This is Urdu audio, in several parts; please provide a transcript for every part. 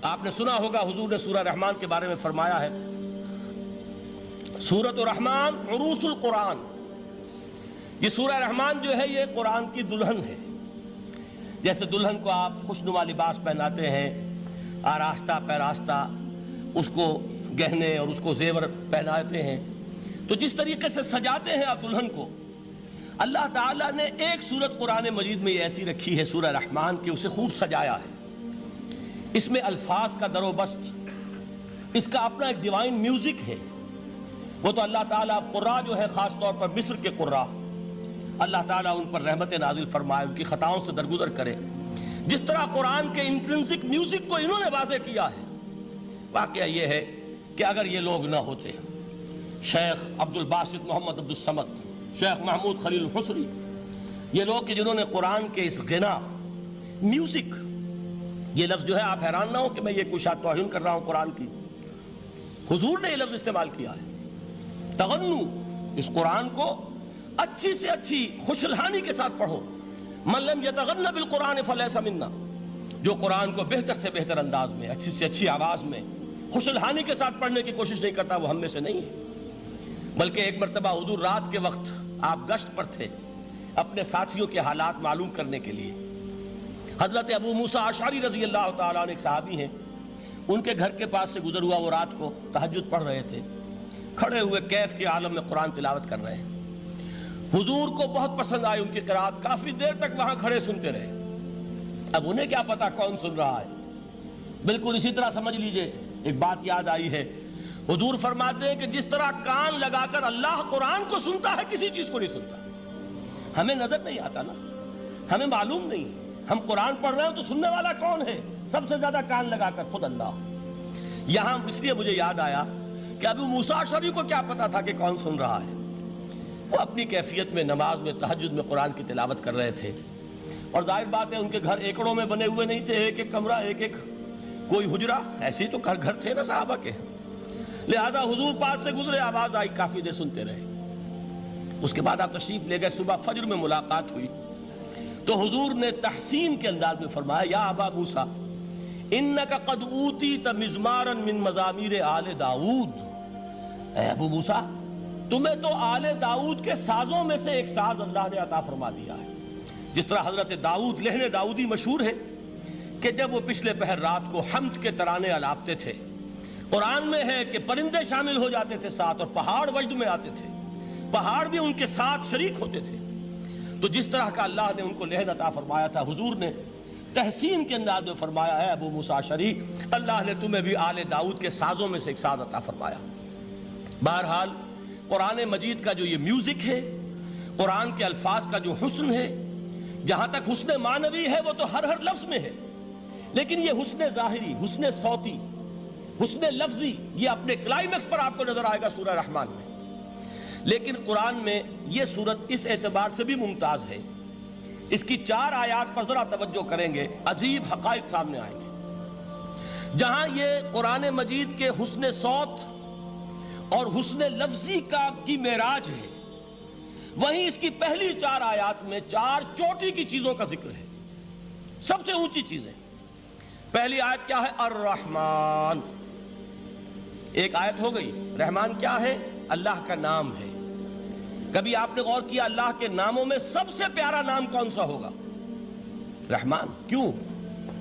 آپ نے سنا ہوگا حضور نے سورہ رحمان کے بارے میں فرمایا ہے، سورۃ الرحمن عروس القرآن. یہ سورہ رحمان جو ہے یہ قرآن کی دلہن ہے. جیسے دلہن کو آپ خوشنما لباس پہناتے ہیں، آراستہ پیراستہ اس کو گہنے اور اس کو زیور پہناتے ہیں، تو جس طریقے سے سجاتے ہیں آپ دلہن کو، اللہ تعالیٰ نے ایک سورت قرآن مجید میں یہ ایسی رکھی ہے سورہ رحمان کہ اسے خوب سجایا ہے. اس میں الفاظ کا در و بست، اس کا اپنا ایک ڈیوائن میوزک ہے. وہ تو اللہ تعالیٰ قراء جو ہے خاص طور پر مصر کے قراء، اللہ تعالیٰ ان پر رحمت نازل فرمائے، ان کی خطاؤں سے درگزر کرے. جس طرح قرآن کے انٹرنسک میوزک کو انہوں نے واضح کیا ہے. واقعہ یہ ہے کہ اگر یہ لوگ نہ ہوتے، شیخ عبد الباسط محمد عبد الصمد، شیخ محمود خلیل الحصری، یہ لوگ کہ جنہوں نے قرآن کے اس غنا میوزک، یہ لفظ جو ہے آپ حیران نہ ہو کہ میں یہ کوئی شاید توہین کر رہا ہوں قرآن کی، حضور نے یہ لفظ استعمال کیا ہے. تغنو، اس قرآن کو اچھی سے اچھی خوشلحانی کے ساتھ پڑھو. من لم یتغن بالقرآن فلیس منا، جو قرآن کو بہتر سے بہتر انداز میں، اچھی سے اچھی آواز میں، خوشلحانی کے ساتھ پڑھنے کی کوشش نہیں کرتا، وہ ہم میں سے نہیں ہے. بلکہ ایک مرتبہ حضور رات کے وقت آپ گشت پر تھے اپنے ساتھیوں کے حالات معلوم کرنے کے لیے. حضرت ابو موسیٰ اشعری رضی اللہ تعالیٰ عنہ ایک صحابی ہیں، ان کے گھر کے پاس سے گزر ہوا، وہ رات کو تہجد پڑھ رہے تھے، کھڑے ہوئے کیف کے عالم میں قرآن تلاوت کر رہے ہیں. حضور کو بہت پسند آئی ان کی قرات، کافی دیر تک وہاں کھڑے سنتے رہے. اب انہیں کیا پتا کون سن رہا ہے. بالکل اسی طرح سمجھ لیجئے ایک بات یاد آئی ہے. حضور فرماتے ہیں کہ جس طرح کان لگا کر اللہ قرآن کو سنتا ہے، کسی چیز کو نہیں سنتا. ہمیں نظر نہیں آتا نا، ہمیں معلوم نہیں، ہم قرآن پڑھ رہے ہیں تو سننے والا کون ہے؟ سب سے زیادہ کان لگا کر خود اللہ. یہاں اس لیے مجھے یاد آیا کہ ابو موسیٰ اشعری کو کیا پتا تھا کہ کون سن رہا ہے. وہ اپنی کیفیت میں نماز میں تہجد میں قرآن کی تلاوت کر رہے تھے، اور ظاہر بات ہے ان کے گھر ایکڑوں میں بنے ہوئے نہیں تھے، ایک ایک کمرہ، ایک ایک کوئی حجرہ، ایسے تو گھر تھے نا صحابہ کے. لہذا حضور پاس سے گزرے، آواز آئی، کافی دیر سنتے رہے. اس کے بعد آپ تشریف لے گئے، صبح فجر میں ملاقات ہوئی تو حضور نے تحسین کے انداز میں فرمایا، یا ابا موسیٰ انک قد اوتیت مزمارا من مزامیر آل داؤد. اے ابو موسیٰ، تمہیں تو آل داؤد کے سازوں میں سے ایک ساز اللہ نے عطا فرما دیا ہے. جس طرح حضرت داؤد، لہن داؤدی مشہور ہے کہ جب وہ پچھلے پہر رات کو حمد کے ترانے الاپتے تھے، قرآن میں ہے کہ پرندے شامل ہو جاتے تھے ساتھ، اور پہاڑ وجد میں آتے تھے، پہاڑ بھی ان کے ساتھ شریک ہوتے تھے. تو جس طرح کا اللہ نے ان کو لہن عطا فرمایا تھا، حضور نے تحسین کے انداز میں فرمایا ہے ابو موسیٰ اشعری، اللہ نے تمہیں بھی آل داؤد کے سازوں میں سے ایک ساز عطا فرمایا. بہرحال قرآن مجید کا جو یہ میوزک ہے، قرآن کے الفاظ کا جو حسن ہے، جہاں تک حسن معنوی ہے وہ تو ہر لفظ میں ہے، لیکن یہ حسن ظاہری، حسن صوتی، حسن لفظی، یہ اپنے کلائمیکس پر آپ کو نظر آئے گا سورہ رحمان میں. لیکن قرآن میں یہ سورت اس اعتبار سے بھی ممتاز ہے، اس کی 4 آیات پر ذرا توجہ کریں گے، عجیب حقائق سامنے آئیں گے. جہاں یہ قرآن مجید کے حسن صوت اور حسن لفظی کی معراج ہے، وہیں اس کی پہلی 4 آیات میں 4 چوٹی کی چیزوں کا ذکر ہے، سب سے اونچی چیزیں. پہلی آیت کیا ہے؟ الرحمن. ایک آیت ہو گئی. رحمان کیا ہے؟ اللہ کا نام ہے. کبھی آپ نے غور کیا اللہ کے ناموں میں سب سے پیارا نام کون سا ہوگا؟ رحمان. کیوں؟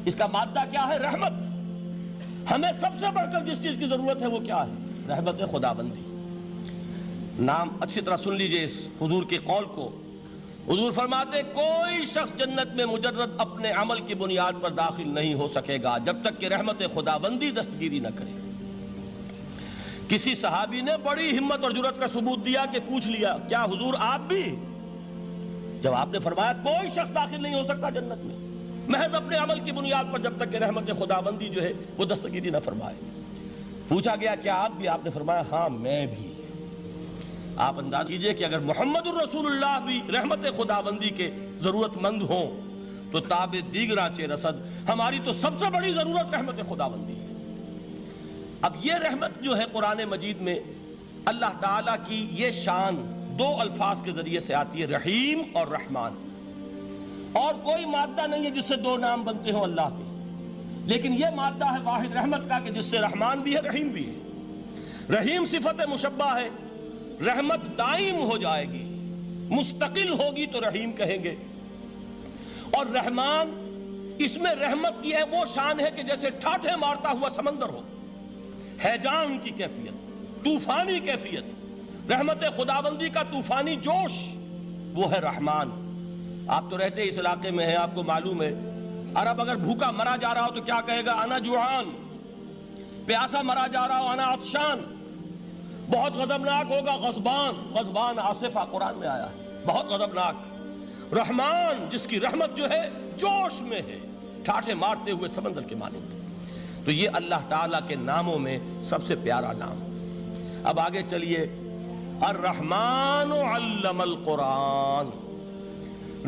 اس کا مادہ کیا ہے؟ رحمت. ہمیں سب سے بڑھ کر جس چیز کی ضرورت ہے وہ کیا ہے؟ رحمت خداوندی. نام اچھی طرح سن لیجئے اس حضور کے قول کو. حضور فرماتے کوئی شخص جنت میں مجرد اپنے عمل کی بنیاد پر داخل نہیں ہو سکے گا جب تک کہ رحمت خداوندی دستگیری نہ کرے. کسی صحابی نے بڑی ہمت اور جرأت کا ثبوت دیا کہ پوچھ لیا، کیا حضور آپ بھی؟ جب آپ نے فرمایا کوئی شخص داخل نہیں ہو سکتا جنت میں محض اپنے عمل کی بنیاد پر جب تک کہ رحمت خداوندی جو ہے وہ دستگیری نہ فرمائے. پوچھا گیا کیا آپ بھی؟ آپ نے فرمایا ہاں میں بھی. آپ انداز کیجئے کہ اگر محمد الرسول اللہ بھی رحمت خداوندی کے ضرورت مند ہوں تو تاب دیگراں چے رسد، ہماری تو سب سے بڑی ضرورت رحمت خداوندی ہے. اب یہ رحمت جو ہے قرآن مجید میں اللہ تعالیٰ کی یہ شان 2 الفاظ کے ذریعے سے آتی ہے، رحیم اور رحمان. اور کوئی مادہ نہیں ہے جس سے 2 نام بنتے ہوں اللہ کے. لیکن یہ مادہ ہے واحد رحمت کا کہ جس سے رحمان بھی ہے رحیم بھی ہے۔ رحیم صفت مشبہ ہے، رحمت دائم ہو جائے گی، مستقل ہوگی تو رحیم کہیں گے، اور رحمان اس میں رحمت کی ہے وہ شان ہے کہ جیسے ٹھاٹھے مارتا ہوا سمندر ہو، ہیجان کی کیفیت، طوفانی کیفیت، رحمت خداوندی کا طوفانی جوش، وہ ہے رحمان۔ آپ تو رہتے اس علاقے میں ہیں، آپ کو معلوم ہے عرب اگر بھوکا مرا جا رہا ہو تو کیا کہے گا؟ انا جوعان۔ پیاسا مرا جا رہا ہو انا عطشان۔ بہت غضبناک ہوگا غضبان، غضبان آصفہ قرآن میں آیا ہے، بہت غضبناک۔ رحمان جس کی رحمت جو ہے جوش میں ہے، ٹھاٹھے مارتے ہوئے سمندر کے مانند۔ تو یہ اللہ تعالیٰ کے ناموں میں سب سے پیارا نام۔ اب آگے چلیے، الرحمن علم القرآن،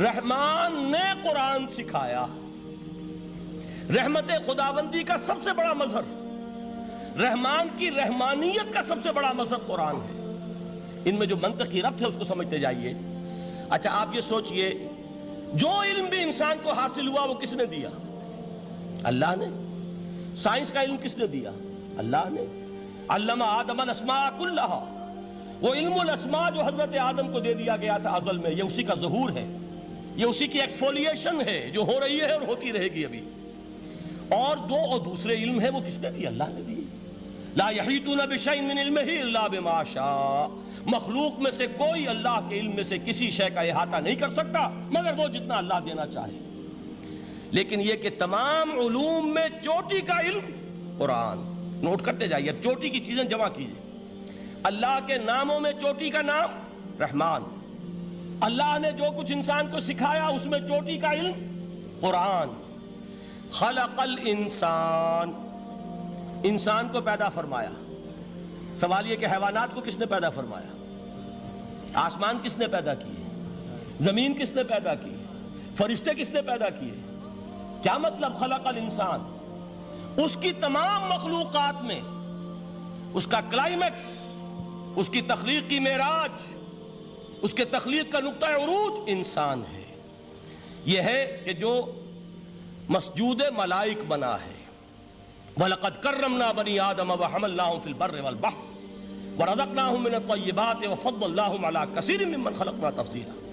رحمان نے قرآن سکھایا۔ رحمت خداوندی کا سب سے بڑا مظہر، رحمان کی رحمانیت کا سب سے بڑا مظہر قرآن ہے۔ ان میں جو منطقی ربط ہے اس کو سمجھتے جائیے۔ اچھا آپ یہ سوچئے، جو علم بھی انسان کو حاصل ہوا وہ کس نے دیا؟ اللہ نے۔ سائنس کا علم کس نے دیا؟ اللہ نے۔ علم آدم الاسماء کلہا، وہ علم الاسماء جو حضرت آدم کو دے دیا گیا تھا ازل میں، یہ اسی کا ظہور ہے، یہ اسی کی ایکسفولیشن ہے جو ہو رہی ہے اور ہوتی رہے گی ابھی۔ اور دوسرے علم ہے وہ کس نے دی؟ اللہ نے دی۔ لا یحیطون بشیء من علمہ الا بما شاء، مخلوق میں سے کوئی اللہ کے علم میں سے کسی شے کا احاطہ نہیں کر سکتا مگر وہ جتنا اللہ دینا چاہے۔ لیکن یہ کہ تمام علوم میں چوٹی کا علم قرآن، نوٹ کرتے جائیے، اب چوٹی کی چیزیں جمع کیجئے۔ اللہ کے ناموں میں چوٹی کا نام رحمان، اللہ نے جو کچھ انسان کو سکھایا اس میں چوٹی کا علم قرآن۔ خلق الانسان، انسان کو پیدا فرمایا۔ سوال یہ کہ حیوانات کو کس نے پیدا فرمایا؟ آسمان کس نے پیدا کیے؟ زمین کس نے پیدا کی؟ فرشتے کس نے پیدا کیے؟ کیا مطلب خلق الانسان؟ اس کی تمام مخلوقات میں اس کا کلائمیکس، اس کی تخلیق کی معراج، اس کے تخلیق کا نقطہ عروج انسان ہے۔ یہ ہے کہ جو مسجود ملائک بنا ہے۔ وَلَقَدْ كَرَّمْنَا بَنِي آدَمَ وَحَمَلْنَاهُمْ فِي الْبَرِّ وَالْبَحْرِ وَرَزَقْنَاهُمْ مِنَ الطَّيِّبَاتِ وَفَضَّلْنَاهُمْ عَلَى كَثِيرٍ مِّمَّنْ خَلَقْنَا تَفْضِيلًا۔